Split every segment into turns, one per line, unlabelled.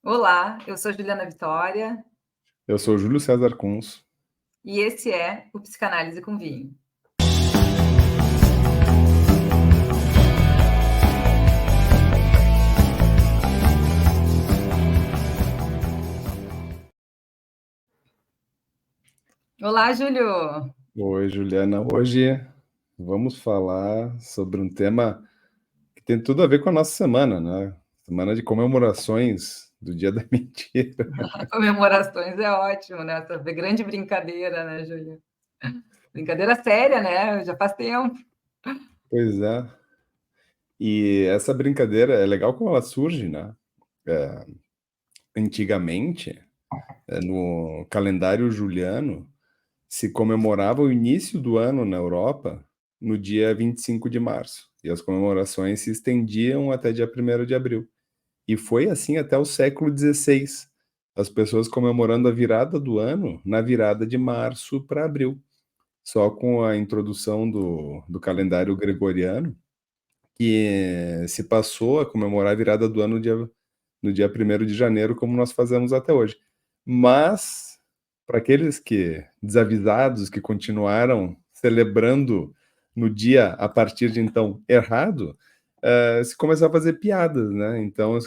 Olá, eu sou Juliana Vitória
Eu sou Júlio César Kunz.
e esse é o Psicanálise com Vinho. Olá, Júlio!
Oi, Juliana. Hoje vamos falar sobre um tema que tem tudo a ver com a nossa semana, né? Semana de comemorações do Dia da Mentira.
Comemorações é ótimo, né? Essa grande brincadeira, né, Júlio? Brincadeira séria, né? Já faz tempo.
Pois é. E essa brincadeira é legal como ela surge, né? Antigamente, no calendário juliano, se comemorava o início do ano na Europa no dia 25 de março. E as comemorações se estendiam até dia 1º de abril. E foi assim até o século XVI, as pessoas comemorando a virada do ano na virada de março para abril. Só com a introdução do calendário gregoriano, que se passou a comemorar a virada do ano no dia 1º de janeiro, como nós fazemos até hoje. Mas, para aqueles que desavisados, que continuaram celebrando no dia, a partir de então, errado, se começou a fazer piadas, né? Então,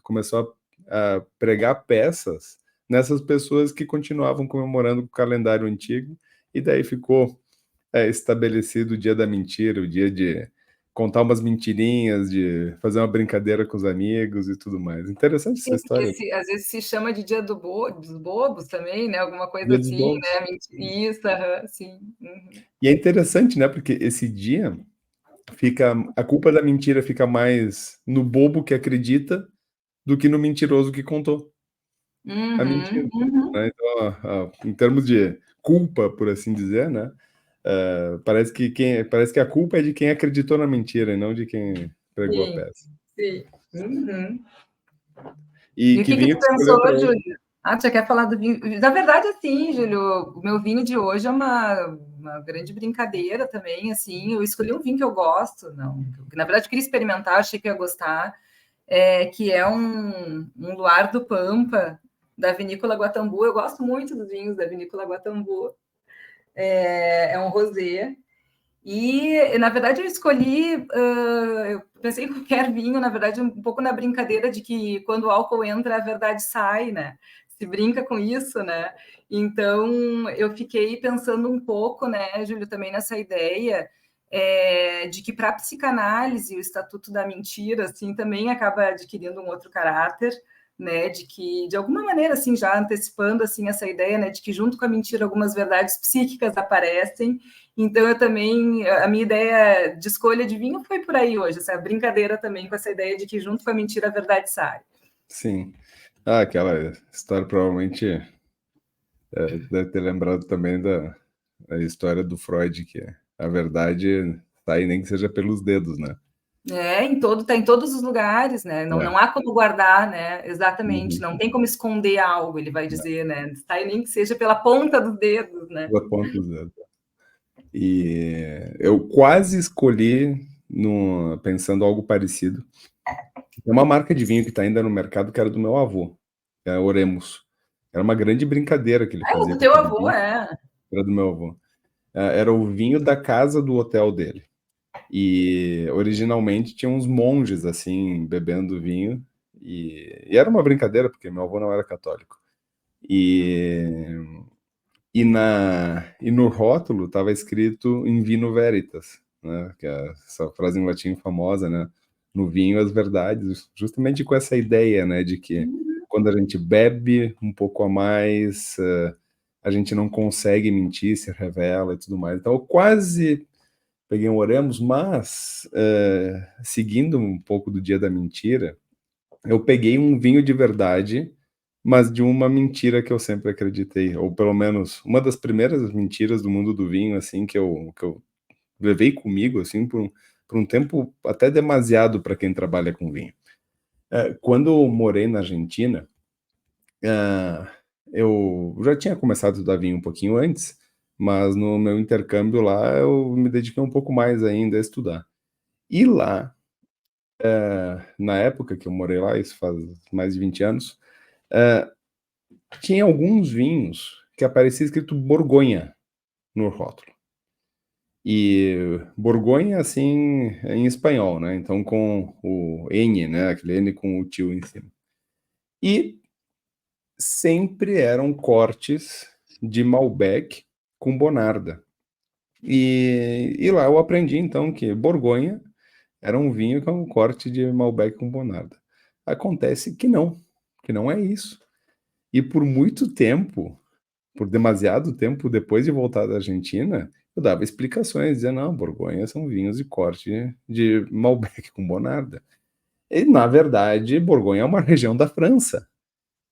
começou a pregar peças nessas pessoas que continuavam comemorando o calendário antigo, e daí ficou estabelecido o dia da mentira, o dia de contar umas mentirinhas, de fazer uma brincadeira com os amigos e tudo mais. Interessante essa
Sim, porque
história.
às vezes se chama de dia dos bobos também, né? Alguma coisa
Dia dos
assim,
Bobos.
né? Isso, aham, sim. Uhum.
E é interessante, né? Porque esse dia fica, a culpa da mentira fica mais no bobo que acredita do que no mentiroso que contou a
Uhum,
mentira,
uhum.
né? Então, em termos de culpa, por assim dizer, né? Parece que a culpa é de quem acreditou na mentira e não de quem pregou a
Sim,
peça.
sim. Uhum.
E
E o
que
que que
vinho
tu
tu escolheu
pensou,
para hoje?
Júlio? Ah, tu já quer falar do vinho? Na verdade, assim, Júlio, o meu vinho de hoje é uma grande brincadeira também, assim. Eu escolhi um vinho que eu gosto, não, que na verdade eu queria experimentar, achei que ia gostar, que é um Luar do Pampa, da Vinícola Guatambu. Eu gosto muito dos vinhos da Vinícola Guatambu. É um rosé. E, na verdade, eu escolhi, eu pensei em qualquer vinho, na verdade, um pouco na brincadeira de que quando o álcool entra, a verdade sai, né? Se brinca com isso, né? Então, eu fiquei pensando um pouco, né, Júlio, também nessa ideia de que para a psicanálise o Estatuto da Mentira, assim, também acaba adquirindo um outro caráter, né, de que, de alguma maneira, assim, já antecipando, assim, essa ideia, né, de que junto com a mentira algumas verdades psíquicas aparecem. Então, eu também, a minha ideia de escolha de vinho foi por aí hoje, essa brincadeira também com essa ideia de que junto com a mentira a verdade sai.
Sim. Ah, aquela história provavelmente deve ter lembrado também da história do Freud, que a verdade sai nem que seja pelos dedos, né?
Tá em todos os lugares, né? Não,
É.
não há como guardar, né? Exatamente,
Uhum.
não tem como esconder algo, ele vai dizer, né? Sai nem que seja pela ponta dos dedos, né?
Da ponta dos dedos. E eu quase escolhi, pensando algo parecido. Tem uma marca de vinho que está ainda no mercado que era do meu avô, que é a Oremos. Era uma grande brincadeira que ele
Ah, o
fazia
do
com
teu
aquele
avô,
vinho.
é.
Era do meu avô. Era o vinho da casa do hotel dele. E originalmente tinha uns monges assim bebendo vinho, e era uma brincadeira porque meu avô não era católico. E e no rótulo estava escrito in vino veritas, né? Que é essa frase em latim famosa, né? No vinho as verdades, justamente com essa ideia, né? De que quando a gente bebe um pouco a mais, a gente não consegue mentir, se revela e tudo mais. Então eu quase peguei um Oremos, mas seguindo um pouco do dia da mentira, eu peguei um vinho de verdade, mas de uma mentira que eu sempre acreditei, ou pelo menos uma das primeiras mentiras do mundo do vinho, assim, que eu levei comigo, assim, por um tempo até demasiado para quem trabalha com vinho. Quando eu morei na Argentina, ah, eu já tinha começado a estudar vinho um pouquinho antes, mas no meu intercâmbio lá eu me dediquei um pouco mais ainda a estudar. E lá Na época que eu morei lá, isso faz mais de 20 anos, tinha alguns vinhos que aparecia escrito Borgonha no rótulo. E Borgonha, assim, em espanhol, né? Então com o N, né? Aquele N com o tio em cima. E sempre eram cortes de Malbec com Bonarda. E lá eu aprendi, então, que Borgonha era um vinho com um corte de Malbec com Bonarda. Acontece que não é isso. E por muito tempo, por demasiado tempo depois de voltar da Argentina, eu dava explicações, dizia, não, Borgonha são vinhos de corte de Malbec com Bonarda. E, na verdade, Borgonha é uma região da França,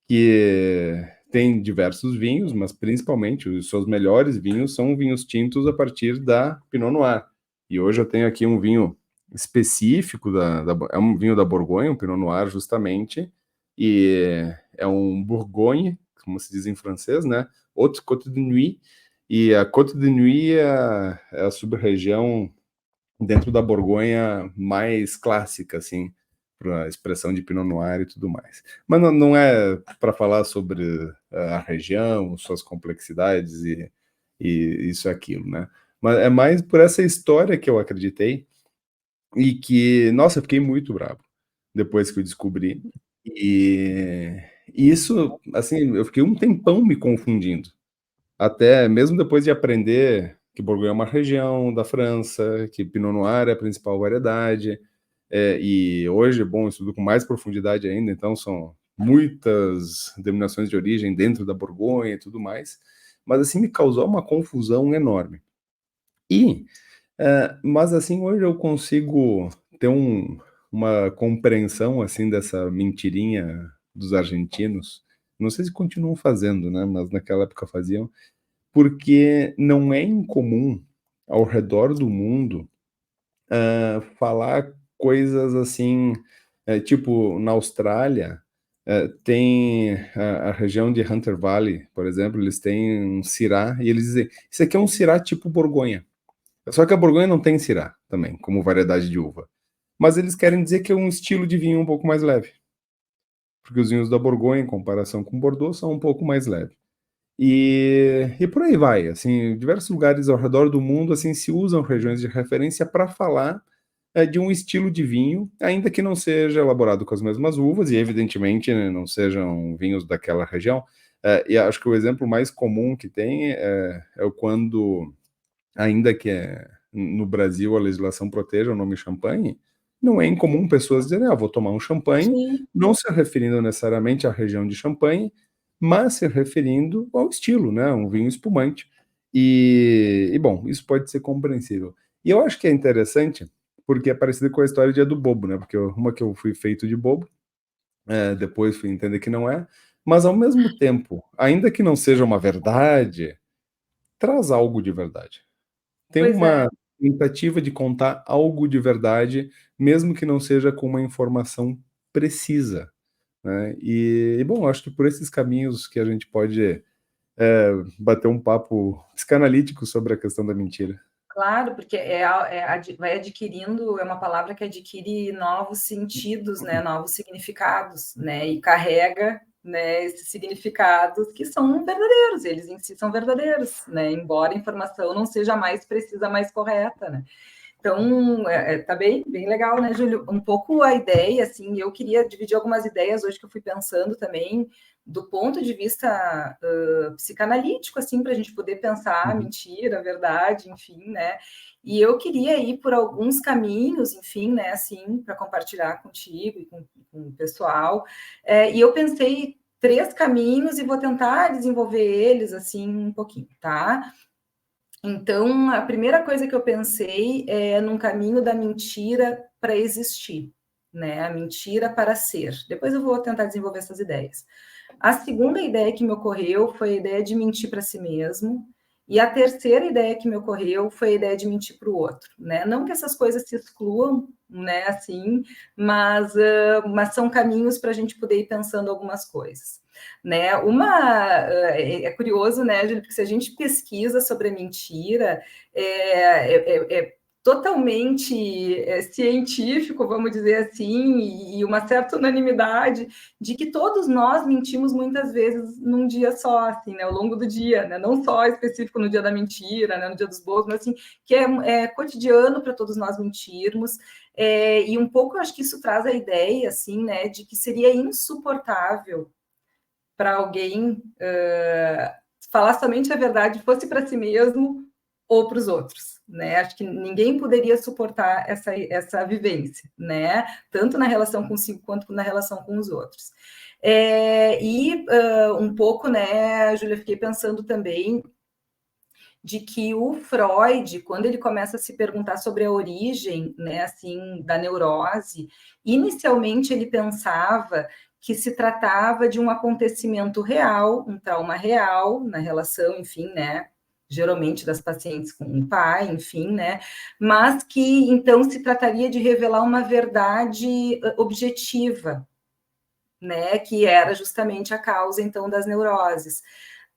que tem diversos vinhos, mas principalmente os seus melhores vinhos são vinhos tintos a partir da Pinot Noir. E hoje eu tenho aqui um vinho específico, é um vinho da Borgonha, um Pinot Noir justamente, e é um Bourgogne, como se diz em francês, né? Haute Côte de Nuit, e a Côte de Nuit é a sub-região dentro da Borgonha mais clássica, assim, para a expressão de Pinot Noir e tudo mais. Mas não é para falar sobre a região, suas complexidades e isso e aquilo, né? Mas é mais por essa história que eu acreditei e que, nossa, eu fiquei muito bravo depois que eu descobri. E isso, assim, eu fiquei um tempão me confundindo. Até mesmo depois de aprender que Borgonha é uma região da França, que Pinot Noir é a principal variedade, e hoje, bom, estudo com mais profundidade ainda, então são muitas denominações de origem dentro da Borgonha e tudo mais, mas assim me causou uma confusão enorme. E, mas assim, hoje eu consigo ter uma compreensão assim dessa mentirinha dos argentinos, não sei se continuam fazendo, né, mas naquela época faziam, porque não é incomum ao redor do mundo falar coisas assim, tipo na Austrália tem a região de Hunter Valley, por exemplo, eles têm um Syrah e eles dizem isso aqui é um Syrah tipo Borgonha. Só que a Borgonha não tem Syrah também, como variedade de uva. Mas eles querem dizer que é um estilo de vinho um pouco mais leve. Porque os vinhos da Borgonha, em comparação com Bordeaux, são um pouco mais leves. E por aí vai, assim, em diversos lugares ao redor do mundo, assim, se usam regiões de referência para falar de um estilo de vinho, ainda que não seja elaborado com as mesmas uvas, e evidentemente né, não sejam vinhos daquela região. E acho que o exemplo mais comum que tem é quando, ainda que no Brasil a legislação proteja o nome champanhe, não é incomum pessoas dizerem, vou tomar um champanhe,
Sim.
não se referindo necessariamente à região de champanhe, mas se referindo ao estilo, né? Um vinho espumante. Bom, isso pode ser compreensível. E eu acho que é interessante, porque é parecido com a história de do bobo, né? Porque uma que eu fui feito de bobo, depois fui entender que não é, mas ao mesmo tempo, ainda que não seja uma verdade, traz algo de verdade. Tem
Pois é.
uma tentativa de contar algo de verdade, mesmo que não seja com uma informação precisa, né? Bom, acho que por esses caminhos que a gente pode bater um papo psicanalítico sobre a questão da mentira.
Claro, porque vai adquirindo, é uma palavra que adquire novos sentidos, né, novos significados, né, e carrega, né, esses significados que são verdadeiros, eles em si são verdadeiros, né, embora a informação não seja mais precisa, mais correta, né. Então, tá bem legal, né, Júlio? Um pouco a ideia, assim, eu queria dividir algumas ideias hoje que eu fui pensando também, do ponto de vista psicanalítico, assim, para a gente poder pensar a
Uhum.
mentira, a verdade, enfim, né? E eu queria ir por alguns caminhos, enfim, né, assim, para compartilhar contigo e com o pessoal. E eu pensei 3 caminhos e vou tentar desenvolver eles, assim, um pouquinho, tá? Então, a primeira coisa que eu pensei é num caminho da mentira para existir, né? A mentira para ser. Depois eu vou tentar desenvolver essas ideias. A segunda ideia que me ocorreu foi a ideia de mentir para si mesmo. E a terceira ideia que me ocorreu foi a ideia de mentir para o outro, né? Não que essas coisas se excluam, né? Assim, mas são caminhos para a gente poder ir pensando algumas coisas. Né? É curioso, né, Júlio, porque se a gente pesquisa sobre a mentira, totalmente científico, vamos dizer assim, e uma certa unanimidade de que todos nós mentimos muitas vezes num dia só, assim, né, ao longo do dia, né, não só específico no dia da mentira, né, no dia dos bolos, mas assim, que é cotidiano para todos nós mentirmos, e um pouco eu acho que isso traz a ideia, assim, né, de que seria insuportável para alguém falar somente a verdade, fosse para si mesmo ou para os outros, né? Acho que ninguém poderia suportar essa vivência, né? Tanto na relação consigo quanto na relação com os outros. Um pouco, né, Júlia, fiquei pensando também de que o Freud, quando ele começa a se perguntar sobre a origem, né, assim, da neurose, inicialmente ele pensava que se tratava de um acontecimento real, um trauma real na relação, enfim, né, geralmente das pacientes com o pai, enfim, né, mas que então se trataria de revelar uma verdade objetiva, né, que era justamente a causa então das neuroses.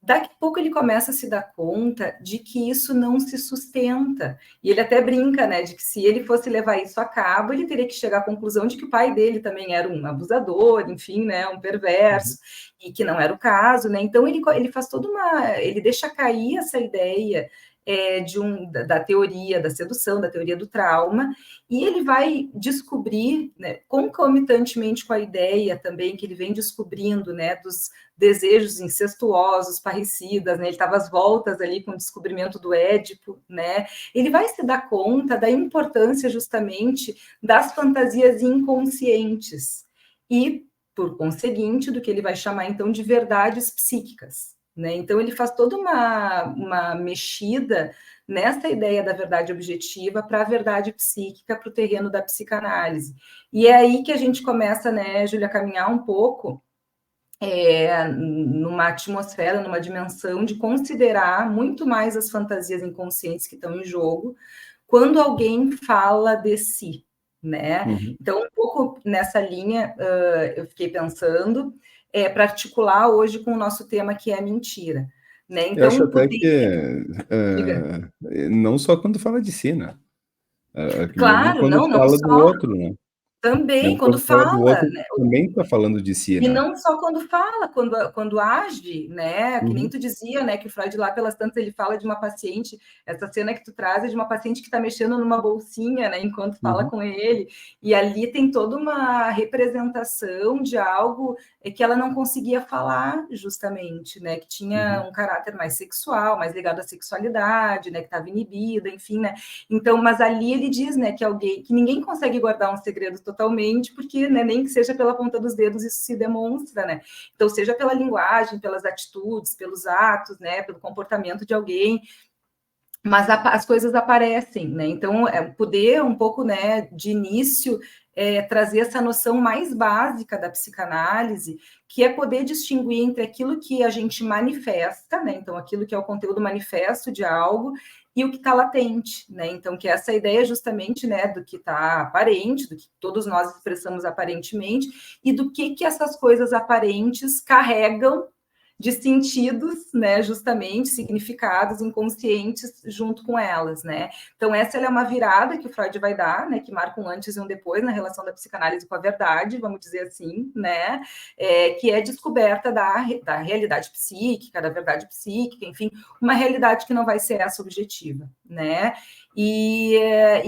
Daqui a pouco ele começa a se dar conta de que isso não se sustenta. E ele até brinca, né, de que se ele fosse levar isso a cabo, ele teria que chegar à conclusão de que o pai dele também era um abusador, enfim, né, um perverso, e que não era o caso, né? Então ele faz toda ele deixa cair essa ideia da teoria da sedução, da teoria do trauma, e ele vai descobrir, né, concomitantemente com a ideia também que ele vem descobrindo, né, dos desejos incestuosos, parricidas, né? Ele estava às voltas ali com o descobrimento do Édipo, né? Ele vai se dar conta da importância justamente das fantasias inconscientes e, por conseguinte, do que ele vai chamar então de verdades psíquicas, né? Então ele faz toda uma mexida nessa ideia da verdade objetiva para a verdade psíquica, para o terreno da psicanálise. E é aí que a gente começa, né, Júlia, a caminhar um pouco numa atmosfera, numa dimensão de considerar muito mais as fantasias inconscientes que estão em jogo quando alguém fala de si, né? Então, um pouco nessa linha, eu fiquei pensando para articular hoje com o nosso tema, que é a mentira. Né?
Eu acho
Então,
até que
diga.
não só quando fala de si, né? Que mesmo
Claro,
quando
não
fala do
só,
outro, né?
também
Mesmo
quando
quando fala do
fala,
outro,
né?
também está falando de si,
E
né?
não só quando fala, quando age, né? Que nem tu dizia, né? Que o Freud lá pelas tantas ele fala de uma paciente, essa cena que tu traz é de uma paciente que está mexendo numa bolsinha, né? Enquanto fala com ele, e ali tem toda uma representação de algo que ela não conseguia falar, justamente, né? Que tinha um caráter mais sexual, mais ligado à sexualidade, né? Que estava inibida, enfim, né? Então, mas ali ele diz, né? Que ninguém consegue guardar um segredo totalmente, porque, né, nem que seja pela ponta dos dedos isso se demonstra, né? Então, seja pela linguagem, pelas atitudes, pelos atos, né, pelo comportamento de alguém, mas as coisas aparecem, né? Então, poder um pouco, né, de início, trazer essa noção mais básica da psicanálise, que é poder distinguir entre aquilo que a gente manifesta, né? Então, aquilo que é o conteúdo manifesto de algo e o que está latente, né? Então, que essa ideia justamente, né, do que está aparente, do que todos nós expressamos aparentemente, e do que essas coisas aparentes carregam de sentidos, né, justamente, significados inconscientes junto com elas, né? Então, essa é uma virada que o Freud vai dar, né, que marca um antes e um depois na relação da psicanálise com a verdade, vamos dizer assim, né? Que é descoberta da realidade psíquica, da verdade psíquica, enfim, uma realidade que não vai ser essa objetiva, né? E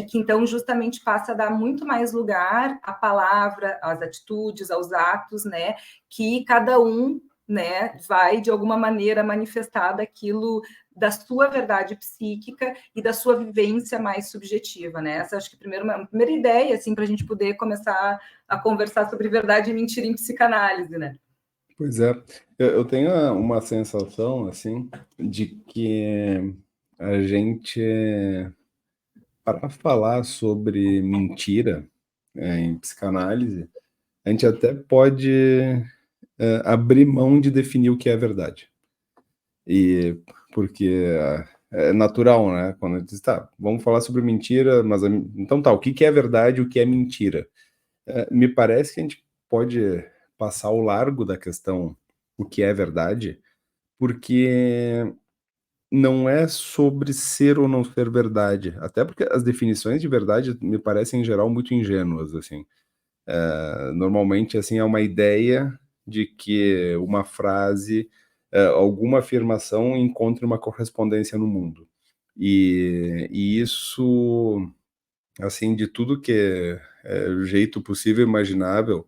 que então justamente passa a dar muito mais lugar à palavra, às atitudes, aos atos, né? Que cada um, né, vai de alguma maneira manifestar daquilo da sua verdade psíquica e da sua vivência mais subjetiva, né? Essa acho que uma primeira ideia, assim, para a gente poder começar a conversar sobre verdade e mentira em psicanálise, né?
Pois é, eu tenho uma sensação, assim, de que a gente, para falar sobre mentira, em psicanálise, a gente até pode abrir mão de definir o que é verdade. E porque é natural, né? Quando a gente diz, tá, vamos falar sobre mentira, mas então tá, o que é verdade e o que é mentira? Me parece que a gente pode passar ao largo da questão o que é verdade, porque não é sobre ser ou não ser verdade, até porque as definições de verdade me parecem, em geral, muito ingênuas, assim. Normalmente, assim, é uma ideia de que uma frase, alguma afirmação encontre uma correspondência no mundo. E isso, assim, de tudo que é jeito possível e imaginável,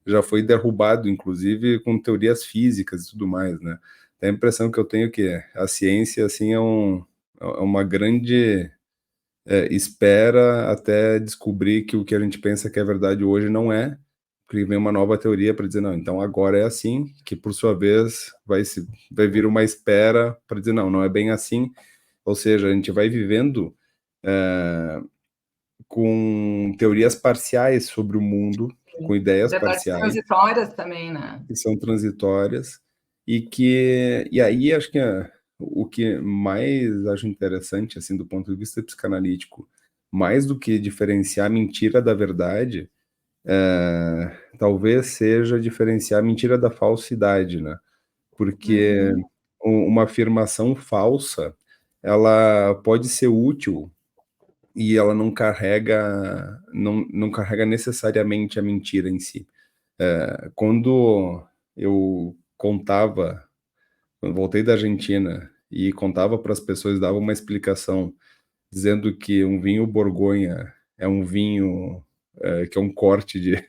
já foi derrubado, inclusive com teorias físicas e tudo mais, né? Tem a impressão que eu tenho que a ciência, assim, é uma grande espera até descobrir que o que a gente pensa que é verdade hoje não é, porque vem uma nova teoria para dizer, não, então agora é assim, que por sua vez vai vir uma espera para dizer, não, não é bem assim, ou seja, a gente vai vivendo eh, com teorias parciais sobre o mundo, com ideias
Verdades
parciais,
transitórias também, né?
que são transitórias, e aí acho que o que mais acho interessante, assim, do ponto de vista psicanalítico, mais do que diferenciar a mentira da verdade, talvez seja diferenciar a mentira da falsidade, né? Porque
Uhum.
uma afirmação falsa, ela pode ser útil e ela não carrega necessariamente a mentira em si. Quando eu contava, quando voltei da Argentina e contava para as pessoas, dava uma explicação dizendo que um vinho Borgonha é um vinho que é um corte de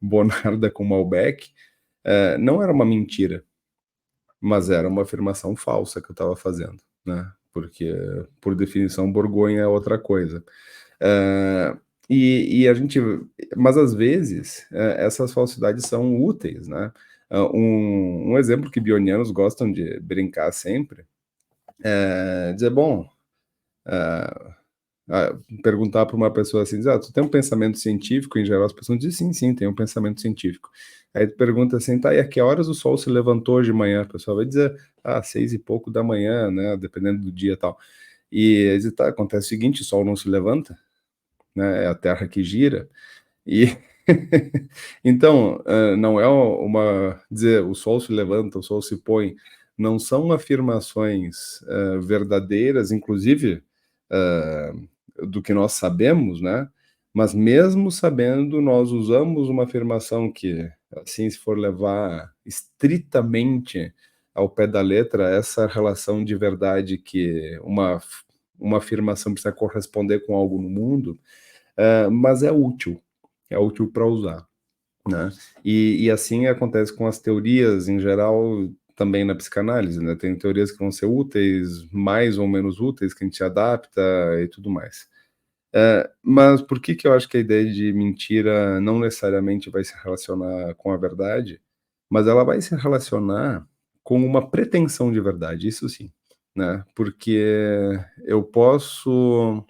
Bonarda com Malbec, não era uma mentira, mas era uma afirmação falsa que eu estava fazendo, né? Porque, por definição, Borgonha é outra coisa. Eh, e a gente, mas às vezes essas falsidades são úteis, né? Um exemplo que bionianos gostam de brincar sempre é dizer, bom, perguntar para uma pessoa assim, tu tem um pensamento científico? Em geral, as pessoas dizem, sim, sim, tem um pensamento científico. Aí tu pergunta assim, tá, e a que horas o sol se levantou hoje de manhã? A pessoa vai dizer, 6 e pouco da manhã, né, dependendo do dia e tal. E aí diz, tá, acontece o seguinte, o sol não se levanta, né, é a Terra que gira, e então, não é uma dizer o sol se levanta, o sol se põe, não são afirmações verdadeiras, inclusive do que nós sabemos, né? Mas mesmo sabendo, nós usamos uma afirmação que, assim, se for levar estritamente ao pé da letra, essa relação de verdade que uma afirmação precisa corresponder com algo no mundo, mas é útil para usar, né? E assim acontece com as teorias em geral, também na psicanálise, né? Tem teorias que vão ser úteis, mais ou menos úteis, que a gente adapta e tudo mais. Mas por que que eu acho que a ideia de mentira não necessariamente vai se relacionar com a verdade, mas ela vai se relacionar com uma pretensão de verdade, isso sim, né? Porque eu posso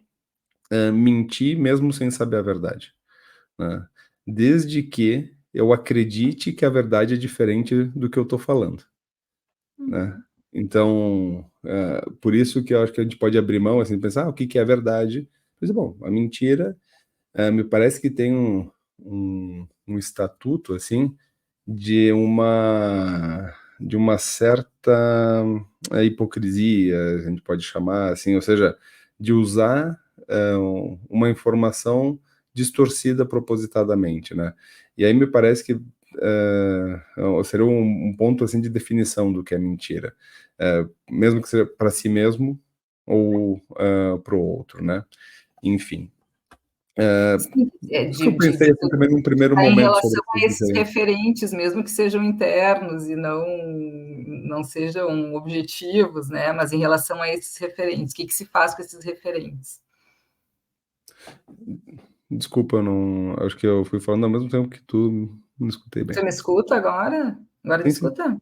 mentir mesmo sem saber a verdade, né? Desde que eu acredite que a verdade é diferente do que eu estou falando, né?
Uhum.
Então, por isso que eu acho que a gente pode abrir mão, assim, pensar, o que que é verdade? Pois é, bom, a mentira, me parece que tem um estatuto, assim, de uma certa hipocrisia, a gente pode chamar, assim, ou seja, de usar uma informação distorcida propositadamente, né? E aí me parece que seria um ponto assim de definição do que é mentira, mesmo que seja para si mesmo ou para o outro, né? Enfim,
Sim,
isso que eu pensei assim, também num primeiro
tá em
momento sobre
relação
essas
a esses
diferenças.
referentes, mesmo que sejam internos e não sejam objetivos, né? Mas em relação a esses referentes, o que que se faz com esses referentes?
Desculpa, eu não. Acho que eu fui falando ao mesmo tempo que tu, não escutei bem.
Você me escuta agora? Agora me
Sim, sim.
escuta?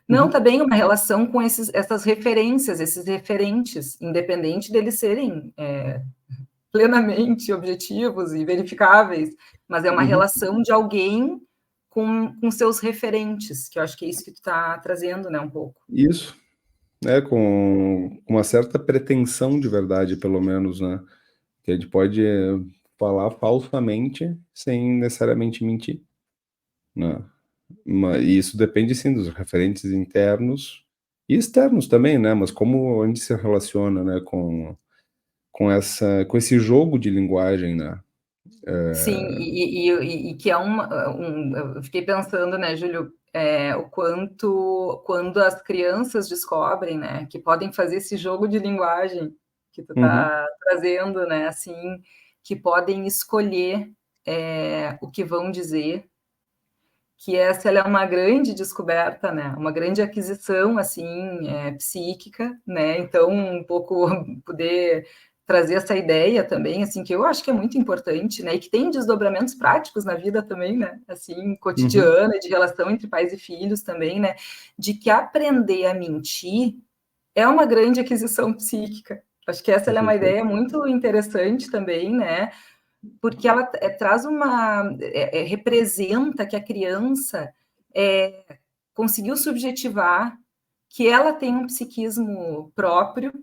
Não,
Uhum.
tá bem uma relação com essas referências, esses referentes, independente deles serem plenamente objetivos e verificáveis, mas é uma
Uhum.
relação de alguém com seus referentes, que eu acho que é isso que tu está trazendo, né, um pouco.
Isso, né? Com uma certa pretensão de verdade, pelo menos, né? Que a gente pode falar falsamente sem necessariamente mentir, né? E isso depende sim dos referentes internos E externos também, né, mas como a gente se relaciona, né, com esse jogo de linguagem, né.
Sim, e que é eu fiquei pensando, né, Júlio, o quanto quando as crianças descobrem, né, que podem fazer esse jogo de linguagem que tu
Uhum,
tá trazendo, né, assim, que podem escolher, o que vão dizer, que ela é uma grande descoberta, né, uma grande aquisição, assim, psíquica, né, então um pouco poder trazer essa ideia também, assim, que eu acho que é muito importante, né, e que tem desdobramentos práticos na vida também, né, assim,
uhum,
cotidiana, de relação entre pais e filhos também, né, de que aprender a mentir é uma grande aquisição psíquica. Acho que essa
com
é uma
certeza.
ideia muito interessante também, né, porque ela traz representa que a criança conseguiu subjetivar que ela tem um psiquismo próprio,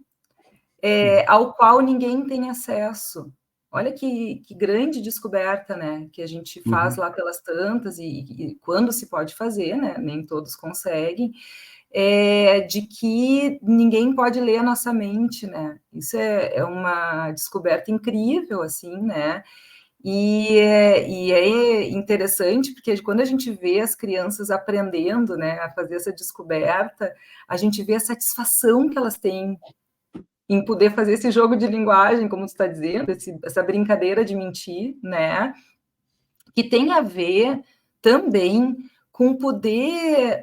Uhum,
ao qual ninguém tem acesso. Olha que grande descoberta, né? Que a gente faz
uhum,
lá pelas tantas, e quando se pode fazer, né? Nem todos conseguem, de que ninguém pode ler a nossa mente, né? Isso é uma descoberta incrível, assim, né? E é interessante porque quando a gente vê as crianças aprendendo, né, a fazer essa descoberta, a gente vê a satisfação que elas têm em poder fazer esse jogo de linguagem, como tu está dizendo, essa brincadeira de mentir, né, que tem a ver também com poder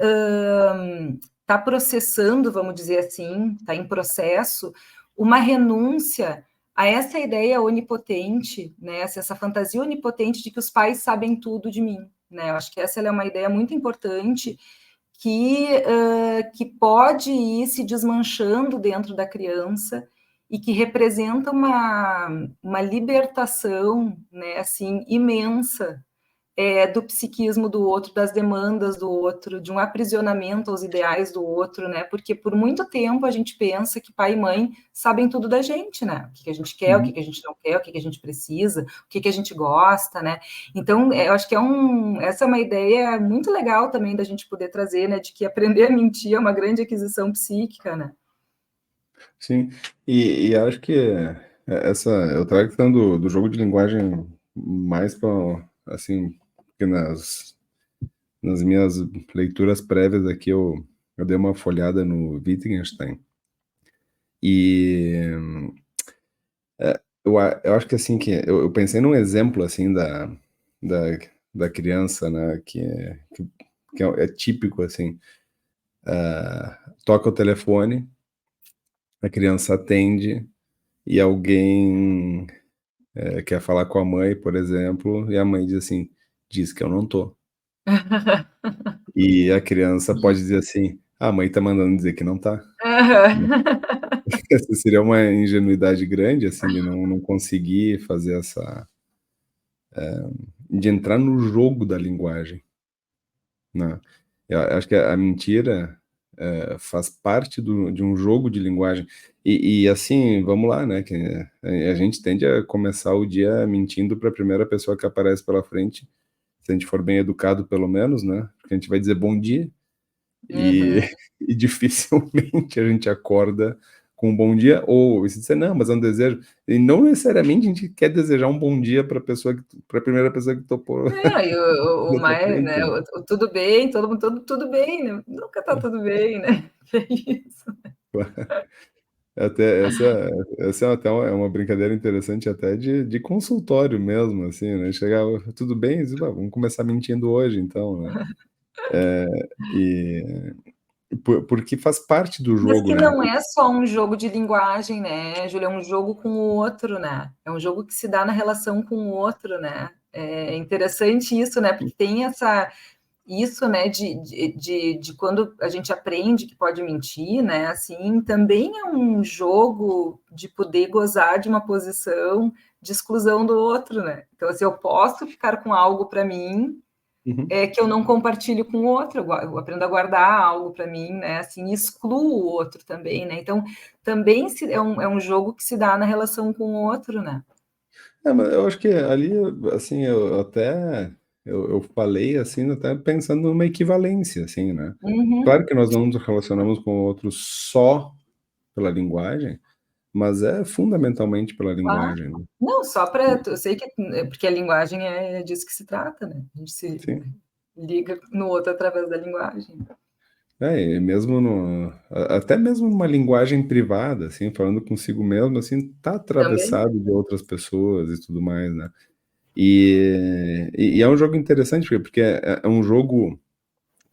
tá processando, vamos dizer assim, tá em processo, uma renúncia a essa ideia onipotente, né, essa fantasia onipotente de que os pais sabem tudo de mim, né? Eu acho que essa é uma ideia muito importante que pode ir se desmanchando dentro da criança e que representa uma libertação, né, assim, imensa, do psiquismo do outro, das demandas do outro, de um aprisionamento aos ideais do outro, né? Porque por muito tempo a gente pensa que pai e mãe sabem tudo da gente, né? O que a gente quer, o
uhum.
que a gente não quer, o que a gente precisa, o que a gente gosta, né? Então, eu acho que essa é uma ideia muito legal também da gente poder trazer, né? De que aprender a mentir é uma grande aquisição psíquica, né?
Sim, e acho que eu trago questão do jogo de linguagem mais para, assim, porque nas minhas leituras prévias aqui eu dei uma folhada no Wittgenstein e eu acho que assim que eu pensei num exemplo assim da, da criança, né, que é típico assim, toca o telefone, a criança atende e alguém quer falar com a mãe, por exemplo, e a mãe diz assim: "Diz que eu não tô". E a criança pode dizer assim: "Ah, a mãe tá mandando dizer que não tá". Essa seria uma ingenuidade grande, assim, de não conseguir fazer de entrar no jogo da linguagem, né. Eu acho que a mentira, faz parte de um jogo de linguagem. E assim, vamos lá, né, que a gente tende a começar o dia mentindo para a primeira pessoa que aparece pela frente, se a gente for bem educado pelo menos, né, porque a gente vai dizer bom dia, e
Uhum.
e dificilmente a gente acorda com um bom dia, ou se disser: "Não, mas é um desejo", e não necessariamente a gente quer desejar um bom dia para a primeira pessoa que topou
É, e o
na tua
mais,
frente,
né,
né.
o tudo bem, todo mundo, tudo bem, né? Nunca tá tudo bem, né? Que isso.
Até essa é até uma brincadeira interessante até de consultório mesmo, assim, né, chegava: "Tudo bem?" Diz: "Bah, vamos começar mentindo hoje então, né". E porque faz parte do
Mas
jogo,
que
né.
não é só um jogo de linguagem, né, Júlia, é um jogo com o outro, né? É um jogo que se dá na relação com o outro, né? É interessante isso, né? Porque tem isso, né, de quando a gente aprende que pode mentir, né? Assim, também é um jogo de poder gozar de uma posição de exclusão do outro, né? Então, assim, eu posso ficar com algo para mim
Uhum.
que eu não compartilho com o outro, eu aprendo a guardar algo para mim, né? Assim, excluo o outro também, né? Então, também é um jogo que se dá na relação com o outro, né?
É, mas eu acho que ali, assim, eu até eu falei, assim, até pensando numa equivalência, assim, né?
Uhum.
Claro que nós não nos relacionamos com o outro só pela linguagem, mas é fundamentalmente pela
Claro.
linguagem, né?
Não, só para. Eu sei que. Porque a linguagem é disso que se trata, né? A gente se
Sim.
liga no outro através da linguagem.
E mesmo até mesmo numa linguagem privada, assim, falando consigo mesmo, assim, tá
Também.
atravessado de outras pessoas e tudo mais, né? E é um jogo interessante, porque é um jogo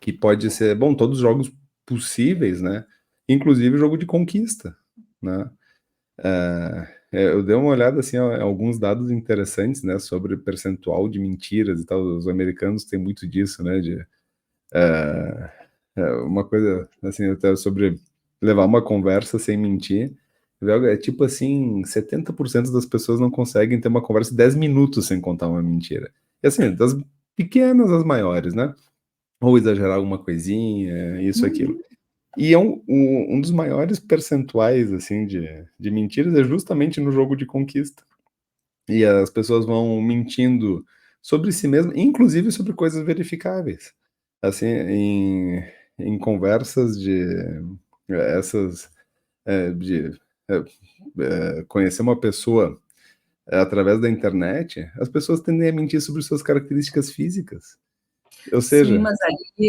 que pode ser, bom, todos os jogos possíveis, né? Inclusive o jogo de conquista, né? Eu dei uma olhada, assim, em alguns dados interessantes, né, sobre percentual de mentiras e tal. Os americanos têm muito disso, né, de uma coisa, assim, até sobre levar uma conversa sem mentir. É tipo assim, 70% das pessoas não conseguem ter uma conversa de 10 minutos sem contar uma mentira. E assim, das pequenas às maiores, né? Ou exagerar alguma coisinha, isso, aquilo.
Uhum.
E um dos maiores percentuais, assim, de mentiras é justamente no jogo de conquista. E as pessoas vão mentindo sobre si mesmas, inclusive sobre coisas verificáveis. Assim, em conversas essas, de conhecer uma pessoa através da internet, as pessoas tendem a mentir sobre suas características físicas. Ou
Sim,
seja,
mas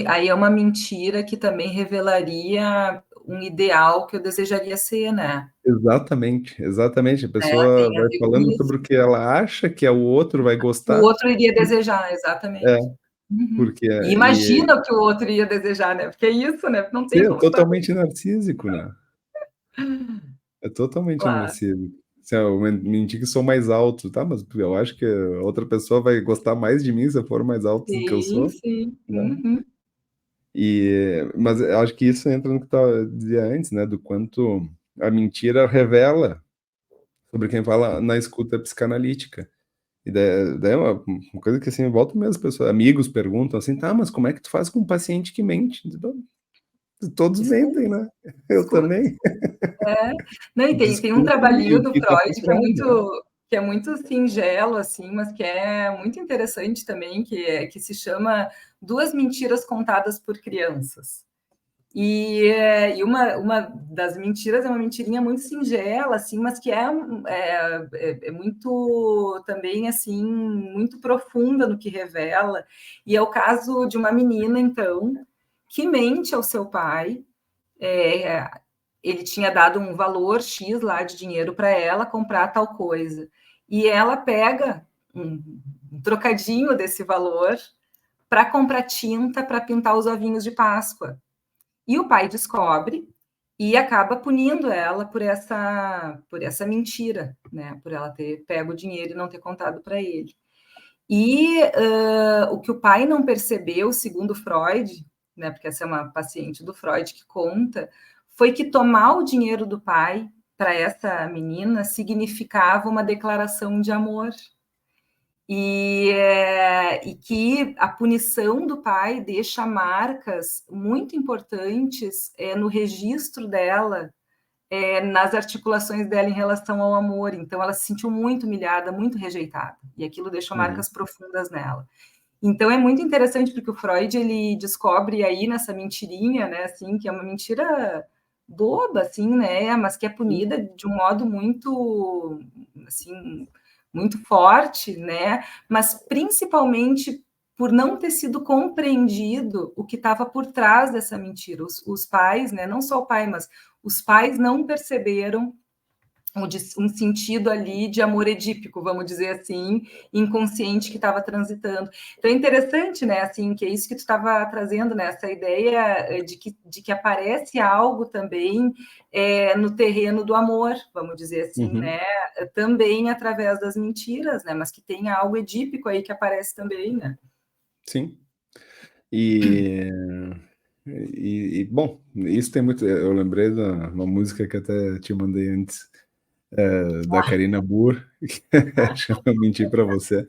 aí é uma mentira que também revelaria um ideal que eu desejaria ser, né?
exatamente, exatamente. A
É,
pessoa
tem a
vai
ver com
falando
isso.
sobre o que ela acha que o outro vai
O
gostar,
outro iria desejar,
é,
exatamente. Uhum.
porque
E imagina o que o outro ia desejar, né? Porque é isso, né? Não
sim,
tem
é
como saber.
totalmente narcísico, né? É totalmente
Claro.
narcísico. Se eu mentir que sou mais alto, tá? Mas eu acho que a outra pessoa vai gostar mais de mim se eu for mais alto do que eu
Sim,
sou,
sim.
né?
Uhum.
Mas eu acho que isso entra no que eu dizia antes, né? Do quanto a mentira revela sobre quem fala na escuta psicanalítica. E daí é uma coisa que, assim, volta mesmo, pessoas, amigos perguntam assim, tá, mas como é que tu faz com um paciente que mente? Todos
Escuta,
mentem, né? Eu
escuta.
também.
É. Não, e tem um
Desculpa aí
trabalhinho
o
do
que tá
Freud
por trás, né?
que é muito singelo, assim, mas que é muito interessante também, que se chama Duas Mentiras Contadas por Crianças. E uma das mentiras é uma mentirinha muito singela, assim, mas que é muito também assim muito profunda no que revela. E é o caso de uma menina, então, que mente ao seu pai. É, ele tinha dado um valor X lá de dinheiro para ela comprar tal coisa. E ela pega um trocadinho desse valor para comprar tinta para pintar os ovinhos de Páscoa. E o pai descobre e acaba punindo ela por essa mentira, né? Por ela ter pego o dinheiro e não ter contado para ele. E o que o pai não percebeu, segundo Freud, né? Porque essa é uma paciente do Freud que conta, foi que tomar o dinheiro do pai para essa menina significava uma declaração de amor e que a punição do pai deixa marcas muito importantes no registro dela, nas articulações dela em relação ao amor. Então, ela se sentiu muito humilhada, muito rejeitada, e aquilo deixou
Uhum.
marcas profundas nela. Então, é muito interessante porque o Freud ele descobre aí nessa mentirinha, né, assim, que é uma mentira boba, assim, né, mas que é punida de um modo muito, assim, muito forte, né, mas principalmente por não ter sido compreendido o que estava por trás dessa mentira. Os pais, né, não só o pai, mas os pais não perceberam um sentido ali de amor edípico, vamos dizer assim, inconsciente que estava transitando. Então é interessante, né, assim, que é isso que tu estava trazendo, né, essa ideia de que aparece algo também no terreno do amor, vamos dizer assim,
Uhum.
né, também através das mentiras, né, mas que tem algo edípico aí que aparece também, né.
Sim. E, bom, isso tem muito. Eu lembrei de uma música que até te mandei antes, da Karina Burr, que chama Mentir pra Você.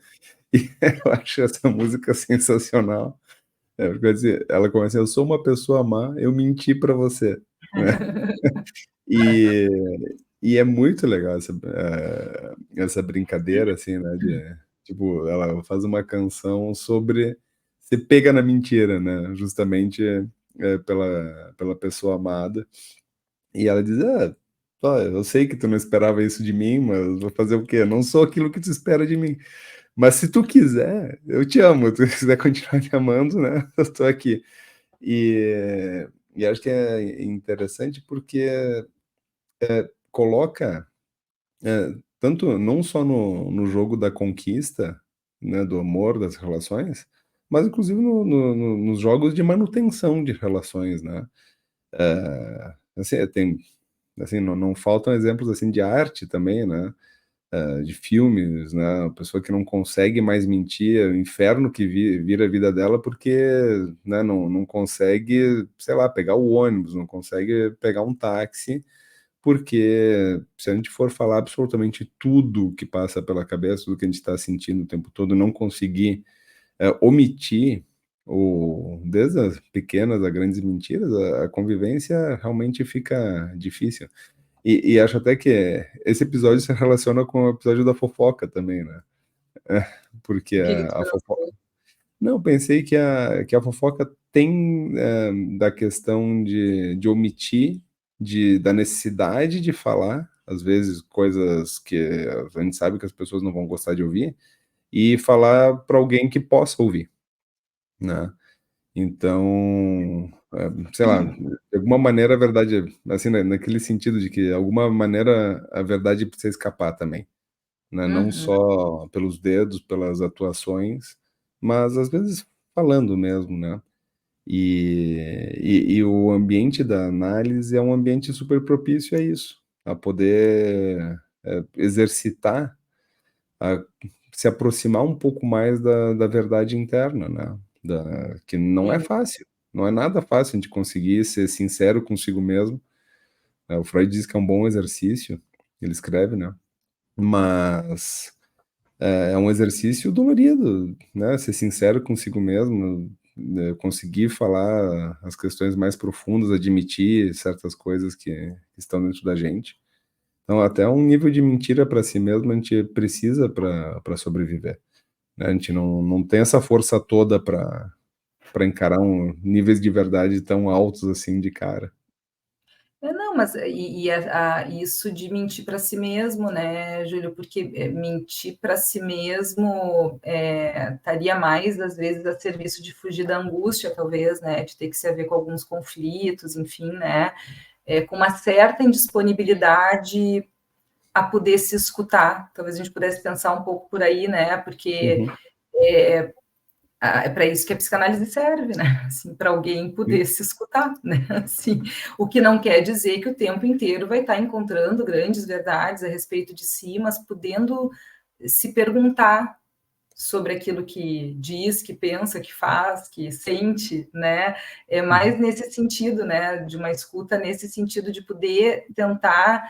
E eu acho essa música sensacional. Porque ela começa, eu sou uma pessoa má, eu menti pra você, né? E, e é muito legal essa brincadeira, assim, né? Tipo, ela faz uma canção sobre ser pega na mentira, né? Justamente pela pessoa amada. E ela diz, eu sei que tu não esperava isso de mim, mas vou fazer o quê? Eu não sou aquilo que tu espera de mim. Mas se tu quiser, eu te amo. Se tu quiser continuar me amando, né? Eu tô aqui. E acho que é interessante porque coloca, tanto não só no jogo da conquista, né, do amor, das relações, mas inclusive nos jogos de manutenção de relações, né? Assim, assim, não faltam exemplos assim de arte também, né? De filmes, né? A pessoa que não consegue mais mentir, é o inferno que vira a vida dela porque, né, não consegue, sei lá, pegar o ônibus, não consegue pegar um táxi, porque se a gente for falar absolutamente tudo que passa pela cabeça, tudo que a gente está sentindo o tempo todo, não conseguir omitir, desde as pequenas a grandes mentiras, a convivência realmente fica difícil. E acho até que esse episódio se relaciona com o episódio da fofoca também, né? Porque
O que que tu
a fofoca.
pensou?
Não, pensei que a fofoca tem da questão de omitir, da necessidade de falar, às vezes coisas que a gente sabe que as pessoas não vão gostar de ouvir, e falar para alguém que possa ouvir, né? Então, sei lá, de alguma maneira a verdade, assim, naquele sentido de que de alguma maneira a verdade precisa escapar também, né? Não
Uhum,
só pelos dedos, pelas atuações, mas às vezes falando mesmo, né? E o ambiente da análise é um ambiente super propício a isso, a poder exercitar, a se aproximar um pouco mais da verdade interna, né? Que não é
sim.
fácil, não é nada fácil de conseguir ser sincero consigo mesmo. O Freud diz que é um bom exercício, ele escreve, né? Mas é um exercício dolorido, né? Ser sincero consigo mesmo, né? Conseguir falar as questões mais profundas, admitir certas coisas que estão dentro da gente. Então, até um nível de mentira para si mesmo a gente precisa para sobreviver, né? A gente não tem essa força toda para encarar níveis de verdade tão altos assim de cara.
Não, mas isso de mentir para si mesmo, né, Júlio? Porque mentir para si mesmo estaria mais, às vezes, a serviço de fugir da angústia, talvez, né? De ter que se haver com alguns conflitos, enfim, né? Com uma certa indisponibilidade a poder se escutar. Talvez a gente pudesse pensar um pouco por aí, né? Porque
Uhum,
é para isso que a psicanálise serve, né? Assim, para alguém poder
sim,
se escutar, né? Assim, o que não quer dizer que o tempo inteiro vai estar encontrando grandes verdades a respeito de si, mas podendo se perguntar sobre aquilo que diz, que pensa, que faz, que sente, né? É mais
uhum,
nesse sentido, né? De uma escuta nesse sentido de poder tentar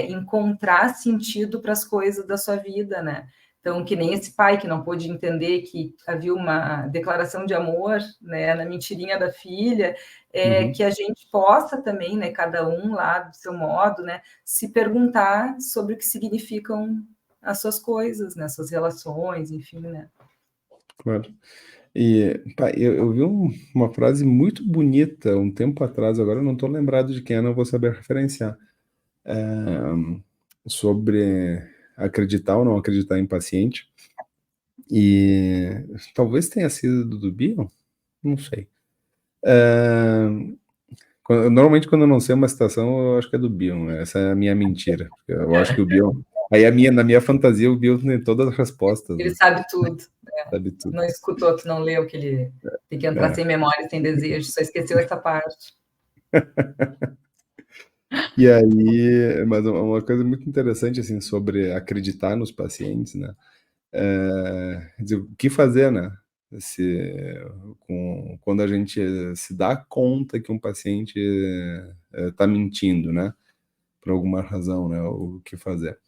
encontrar sentido para as coisas da sua vida, né? Então, que nem esse pai que não pôde entender que havia uma declaração de amor, né, na mentirinha da filha,
uhum.
que a gente possa também, né, cada um lá do seu modo, né, se perguntar sobre o que significam as suas coisas, né, suas relações, enfim, né.
Claro. E pá, eu vi uma frase muito bonita um tempo atrás, agora eu não estou lembrado de quem é, não vou saber referenciar, sobre acreditar ou não acreditar em paciente. E talvez tenha sido do Bion, não sei. Normalmente, quando eu não sei uma citação, eu acho que é do Bion, né? Essa é a minha mentira. Eu acho que o Bion. Aí na minha fantasia, o Bion tem todas as respostas,
Ele
né?
sabe tudo,
Sabe tudo.
não escutou, tu não leu, que ele tem que entrar
É.
sem memória, sem desejo, só esqueceu essa parte.
E aí, mas uma coisa muito interessante, assim, sobre acreditar nos pacientes, né? Dizer, o que fazer, né? Se, quando a gente se dá conta que um paciente está mentindo, né? Por alguma razão, né? O que fazer.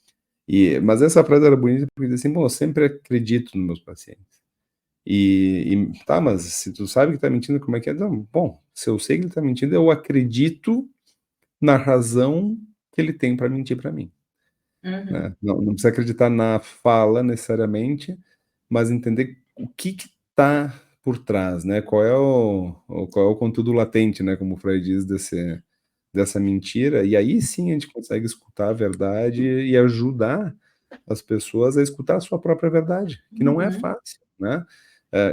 Mas essa frase era bonita porque diz assim, bom, eu sempre acredito nos meus pacientes. Tá, mas se tu sabe que tá mentindo, como é que é? Não, bom, se eu sei que ele tá mentindo, eu acredito na razão que ele tem para mentir para mim.
Uhum.
né? Não precisa acreditar na fala necessariamente, mas entender o que está por trás, né? Qual é o conteúdo latente, né? Como o Freud diz, dessa mentira, e aí sim a gente consegue escutar a verdade e ajudar as pessoas a escutar a sua própria verdade, que não é
Uhum.
fácil, né?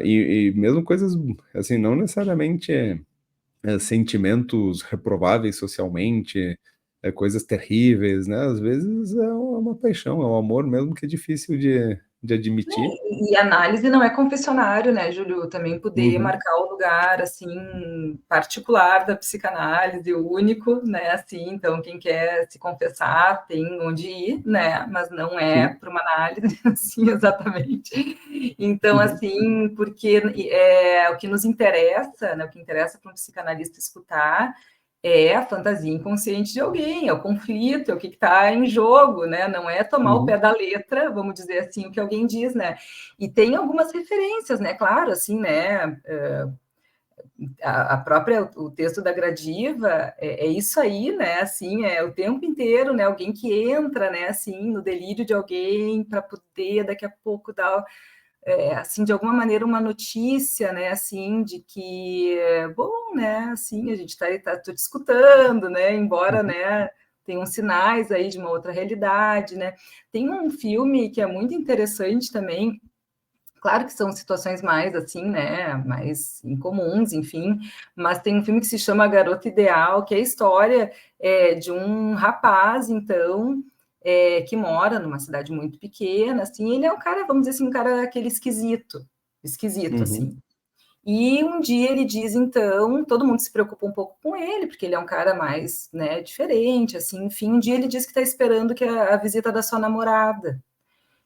E mesmo coisas, assim, não necessariamente sentimentos reprováveis socialmente, coisas terríveis, né? Às vezes é uma paixão, é um amor mesmo que é difícil de admitir.
E análise não é confessionário, né, Júlio? Também poder
Uhum,
marcar o lugar, assim, particular da psicanálise, o único, né, assim, então quem quer se confessar tem onde ir, né, mas não é
sim.
para uma análise, assim, exatamente. Então,
Uhum,
assim, porque o que nos interessa, né, o que interessa para um psicanalista escutar é a fantasia inconsciente de alguém, é o conflito, é o que está em jogo, né? Não é tomar o pé
uhum,
da letra, vamos dizer assim, o que alguém diz, né? E tem algumas referências, né? Claro, assim, né? A própria, o texto da Gradiva é isso aí, né? Assim, é o tempo inteiro, né? Alguém que entra, né? Assim, no delírio de alguém para poder daqui a pouco dar assim, de alguma maneira, uma notícia, né, assim, de que, bom, né, assim, a gente está te escutando, né, embora,
uhum,
né, tenham sinais aí de uma outra realidade, né. Tem um filme que é muito interessante também, claro que são situações mais, assim, né, mais incomuns, enfim, mas tem um filme que se chama Garota Ideal, que é a história de um rapaz, então, que mora numa cidade muito pequena, assim, ele é um cara, vamos dizer assim, um cara aquele esquisito,
uhum,
assim. E um dia ele diz, então, todo mundo se preocupa um pouco com ele, porque ele é um cara mais, né, diferente, assim, enfim, um dia ele diz que está esperando que a visita da sua namorada.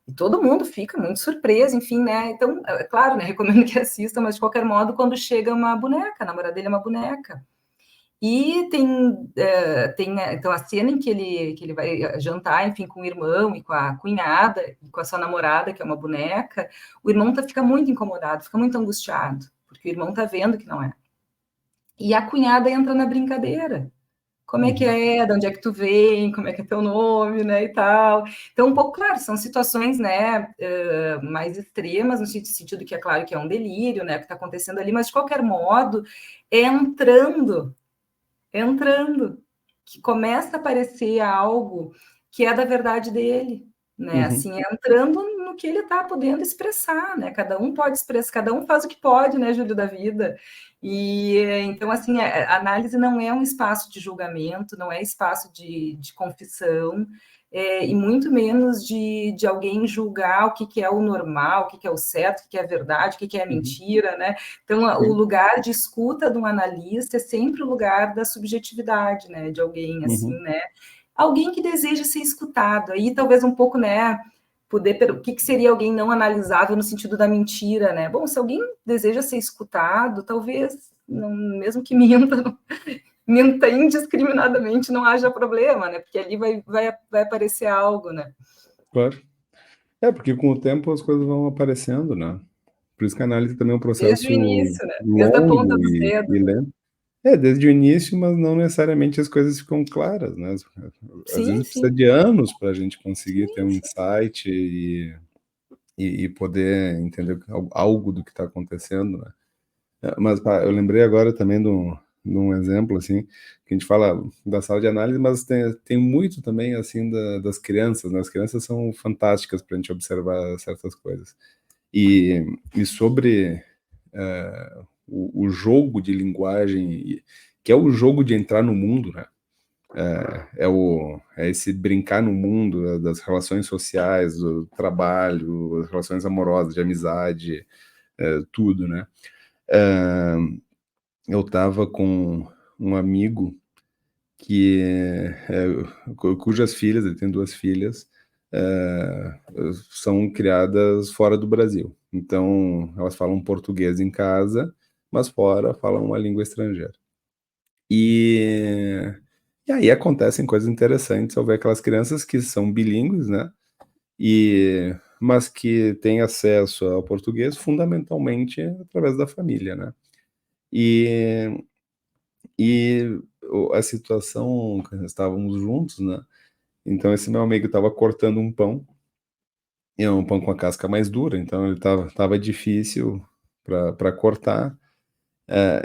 E todo mundo fica muito surpreso, enfim, né? Então, é claro, né? Recomendo que assista, mas de qualquer modo, quando chega uma boneca, a namorada dele é uma boneca. E então a cena em que ele vai jantar, enfim, com o irmão e com a cunhada e com a sua namorada, que é uma boneca, o irmão fica muito incomodado, fica muito angustiado, porque o irmão tá vendo que não é. E a cunhada entra na brincadeira. Como é que
uhum,
é? De onde é que tu vem? Como é que é teu nome, né, e tal. Então, um pouco, claro, são situações, né, mais extremas, no sentido que é claro que é um delírio, né, que está acontecendo ali, mas de qualquer modo, é entrando, que começa a aparecer algo que é da verdade dele, né,
uhum,
assim, entrando no que ele está podendo expressar, né, cada um pode expressar, cada um faz o que pode, né, Júlio, da vida, e então, assim, a análise não é um espaço de julgamento, não é espaço de confissão, e muito menos de alguém julgar o que é o normal, o que é o certo, o que é a verdade, o que é a
uhum,
mentira, né? Então, o
sim,
lugar de escuta de um analista é sempre o lugar da subjetividade, né? De alguém, assim,
uhum,
né? Alguém que deseja ser escutado. Aí, talvez um pouco, né? O que seria alguém não analisável no sentido da mentira, né? Bom, se alguém deseja ser escutado, talvez, não, mesmo que minta, minta indiscriminadamente, não haja problema, né? Porque ali vai aparecer algo, né?
claro. Porque com o tempo as coisas vão aparecendo, né? Por isso que a análise também é um
Desde o
processo
início, né? Desde a ponta
longo
dos
e
dedos, né?
lento. Desde o início, mas não necessariamente as coisas ficam claras, né? Às
Sim,
vezes precisa
sim,
de anos para a gente conseguir ter
sim,
um
sim.
insight e poder entender algo do que está acontecendo, né? Mas pá, eu lembrei agora também de um exemplo, assim, que a gente fala da sala de análise, mas tem muito também, assim, das crianças, né? As crianças são fantásticas para a gente observar certas coisas. E sobre o jogo de linguagem, que é o jogo de entrar no mundo, né? É esse brincar no mundo das relações sociais, do trabalho, as relações amorosas, de amizade, tudo, né? É, eu tava com um amigo que cujas filhas, ele tem duas filhas, é, são criadas fora do Brasil. Então, elas falam português em casa, mas fora falam uma língua estrangeira. E, e aí acontecem coisas interessantes ao ver aquelas crianças que são bilíngues, né? Mas que têm acesso ao português fundamentalmente através da família, né? E a situação, que nós estávamos juntos, né? Então esse meu amigo estava cortando um pão, e é um pão com a casca mais dura, então ele tava difícil para cortar.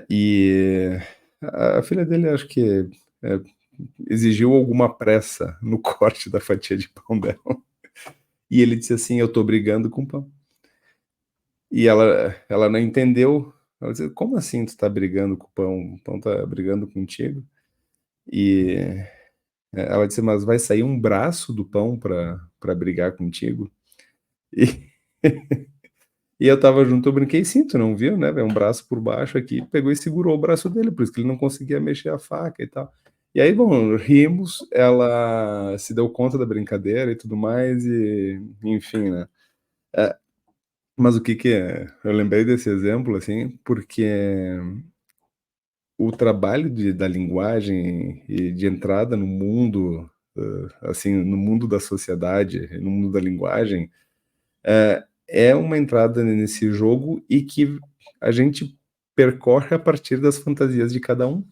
E a filha dele, acho que é, exigiu alguma pressa no corte da fatia de pão dela. E ele disse assim: eu tô brigando com o pão. E ela não entendeu. Ela disse: como assim tu tá brigando com o pão? O pão tá brigando contigo? E ela disse: mas vai sair um braço do pão para brigar contigo? E, e eu tava junto, eu brinquei, sim, tu não viu, né? Um braço por baixo aqui, pegou e segurou o braço dele, por isso que ele não conseguia mexer a faca e tal. E aí, bom, rimos, ela se deu conta da brincadeira e tudo mais, e enfim, né? Mas o que que é? Eu lembrei desse exemplo, assim, porque o trabalho da linguagem e de entrada no mundo, assim, no mundo da sociedade, no mundo da linguagem, é uma entrada nesse jogo e que a gente percorre a partir das fantasias de cada um,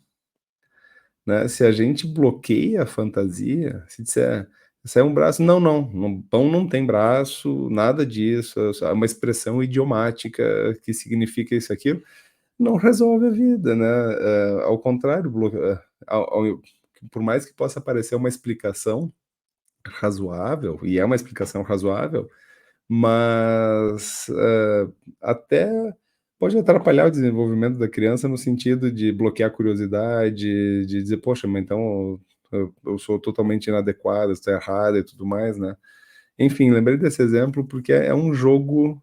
né? Se a gente bloqueia a fantasia, se disser, isso é um braço, não, não, pão não tem braço, nada disso, é uma expressão idiomática que significa isso, aquilo, não resolve a vida, né? Ao contrário, por mais que possa parecer uma explicação razoável, e é uma explicação razoável, mas até pode atrapalhar o desenvolvimento da criança no sentido de bloquear a curiosidade, de dizer, poxa, mas então eu sou totalmente inadequado, estou errado e tudo mais, né? Enfim, lembrei desse exemplo porque é um jogo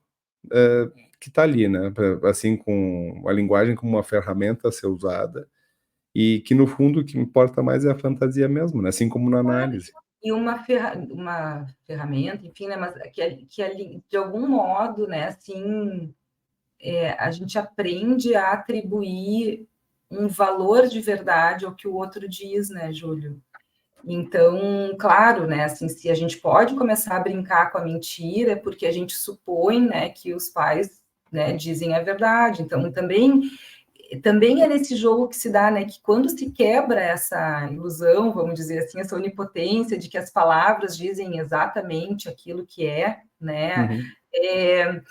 que está ali, né? Assim, com a linguagem como uma ferramenta a ser usada e que, no fundo, o que importa mais é a fantasia mesmo, né? Assim como na análise.
E uma ferramenta, enfim, né, mas de algum modo, né, assim, a gente aprende a atribuir um valor de verdade ao que o outro diz, né, Júlio? Então, claro, né, assim, se a gente pode começar a brincar com a mentira, é porque a gente supõe, né, que os pais, né, dizem a verdade. Então, também é nesse jogo que se dá, né, que quando se quebra essa ilusão, vamos dizer assim, essa onipotência de que as palavras dizem exatamente aquilo que é, né,
Uhum,
é,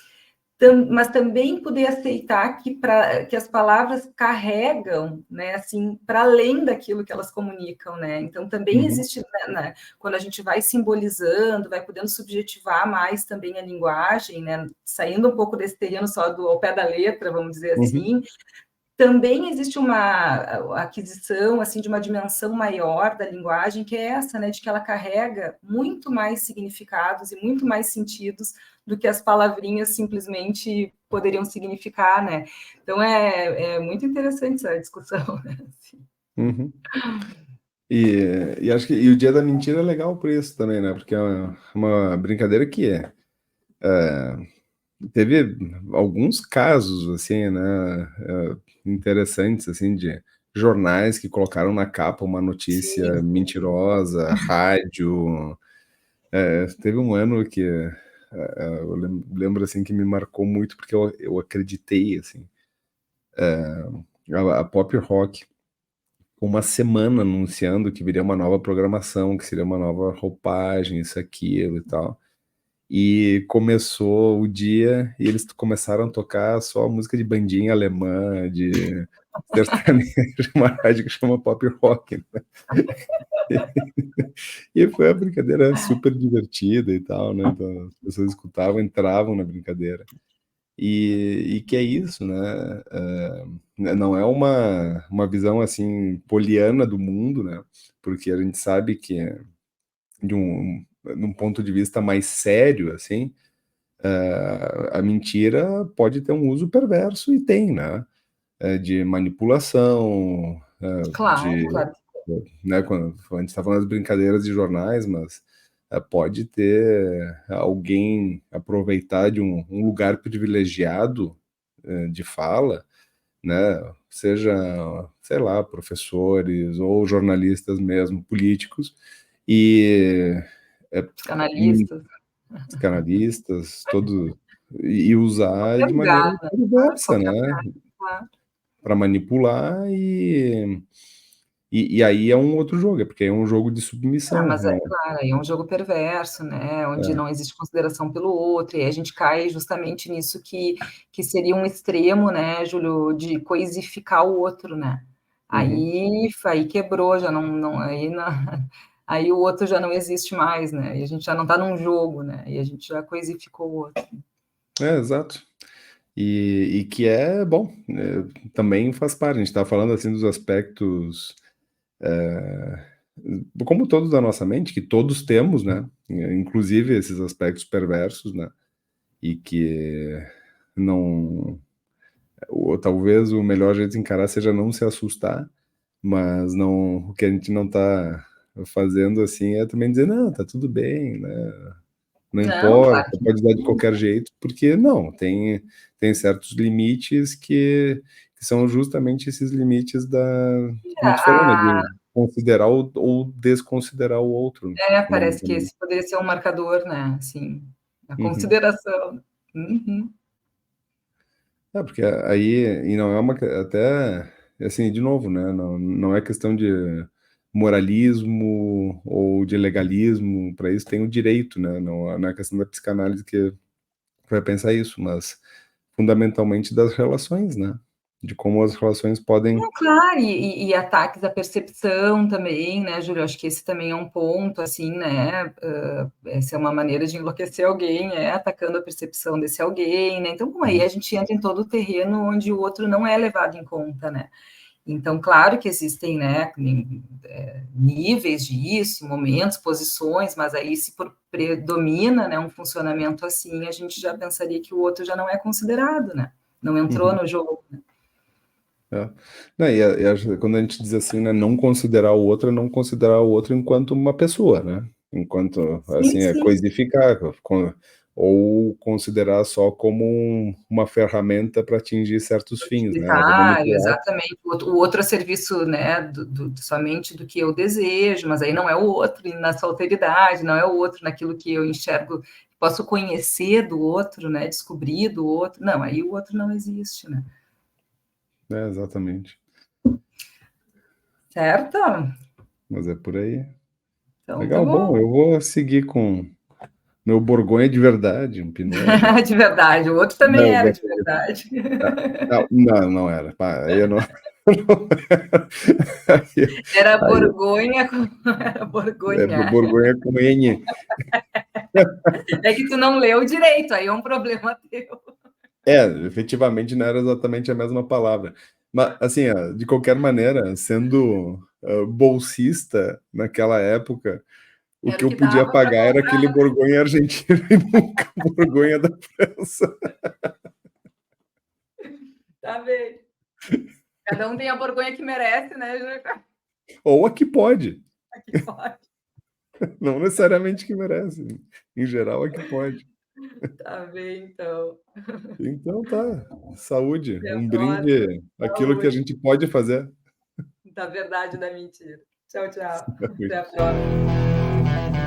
mas também poder aceitar que as palavras carregam, né, assim, para além daquilo que elas comunicam, né? Então também
uhum,
existe, né, quando a gente vai simbolizando, vai podendo subjetivar mais também a linguagem, né, saindo um pouco desse terreno só do ao pé da letra, vamos dizer
uhum,
assim, também existe uma aquisição assim de uma dimensão maior da linguagem, que é essa, né, de que ela carrega muito mais significados e muito mais sentidos do que as palavrinhas simplesmente poderiam significar, né? Então é muito interessante essa discussão, né? Assim.
uhum. E acho que o Dia da Mentira é legal por isso também, né? Porque é uma brincadeira que teve alguns casos, assim, né? Interessantes, assim, de jornais que colocaram na capa uma notícia
Sim,
mentirosa, rádio. Teve um ano que eu lembro, assim, que me marcou muito porque eu acreditei, assim, a Pop Rock uma semana anunciando que viria uma nova programação, que seria uma nova roupagem, isso, aquilo e tal. E começou o dia e eles começaram a tocar só música de bandinha alemã, de sertanejo, uma rádio que chama Pop Rock, né? E foi uma brincadeira super divertida e tal, né? Então, as pessoas escutavam, entravam na brincadeira. E que é isso, né? Não é uma visão assim poliana do mundo, né? Porque a gente sabe que de um ponto de vista mais sério, assim, a mentira pode ter um uso perverso e tem, né? De manipulação,
claro, claro.
né? Quando a gente está falando das brincadeiras de jornais, mas pode ter alguém aproveitar de um lugar privilegiado de fala, né? Seja, sei lá, professores ou jornalistas mesmo, políticos, e é, em
Psicanalistas,
canalistas, todo, e usar
qualquer
de
lugar,
maneira
né?
perversa,
Qualquer
né?
lugar.
Para manipular E aí é um outro jogo, porque é um jogo de
Ah,
submissão,
mas
né?
é claro, aí é um jogo perverso, né, onde
É.
não existe consideração pelo outro, e aí a gente cai justamente nisso que seria um extremo, né, Júlio, de coisificar o outro, né.
Uhum.
Aí quebrou, já não aí na aí o outro já não existe mais, né, e a gente já não está num jogo, né, e a gente já coisificou o outro.
É, exato. E que é bom, também faz parte. A gente está falando assim dos aspectos, como todos da nossa mente, que todos temos, né? Inclusive esses aspectos perversos, né? E que não. Ou talvez o melhor jeito de encarar seja não se assustar, mas não, o que a gente não está fazendo assim é também dizer, não, tá tudo bem, né? Não
Não,
importa,
claro que
pode dar de
não.
qualquer jeito, porque não, tem certos limites que são justamente esses limites da, como a gente falou, né, de considerar ou desconsiderar o outro,
Parece que
fundamentalmente.
esse poderia ser um marcador, né, assim, a
Uhum.
consideração. Uhum.
É, porque aí, e não é uma, até, assim, de novo, né, não é questão de moralismo ou de legalismo, para isso tem o direito, né, não é questão da psicanálise que vai pensar isso, mas fundamentalmente das relações, né? De como as relações podem.
Não, claro, e ataques à percepção também, né, Júlio? Acho que esse também é um ponto, assim, né? Essa é uma maneira de enlouquecer alguém, atacando a percepção desse alguém, né? Então, como aí a gente entra em todo o terreno onde o outro não é levado em conta, né? Então, claro que existem, né, níveis disso, momentos, posições, mas aí se predomina, né, um funcionamento assim, a gente já pensaria que o outro já não é considerado, né? Não entrou
Uhum,
no jogo.
é. Não, quando a gente diz assim, né, não considerar o outro, é não considerar o outro enquanto uma pessoa, né? Enquanto,
Sim,
assim, é
sim.
coisificar, ou considerar só como uma ferramenta para atingir certos fins, né? Eu vou
Utilitário,
manipular.
exatamente. O outro a serviço, né, somente do que eu desejo, mas aí não é o outro na sua alteridade, não é o outro naquilo que eu enxergo, posso conhecer do outro, né, descobrir do outro. Não, aí o outro não existe, né?
É, exatamente.
Certo?
Mas é por aí.
Então tá
Legal, bom,
bom.
eu vou seguir com meu Borgonha de verdade, um Pinot.
De verdade, o outro também
Não,
era de verdade.
ah, não, não era. Pá, aí eu não. Aí,
Era
aí
Borgonha, era
é
Borgonha.
Borgonha com N.
É que tu não leu direito, aí é um problema teu.
É, efetivamente não era exatamente a mesma palavra. Mas, assim, de qualquer maneira, sendo bolsista naquela época, o
Era
que
o
eu
que
podia
dava para
pagar era aquele
comprar.
Borgonha argentino e nunca Borgonha da França.
Tá bem. Cada um tem a Borgonha que merece, né, Juca?
Ou a que pode,
Aqui pode.
não necessariamente que merece. Em geral, a que pode.
Tá bem, então.
Então tá, saúde,
Até a
um
próxima.
brinde, aquilo que a
Saúde.
gente pode fazer.
Da verdade e da mentira. Tchau, tchau. Até a próxima.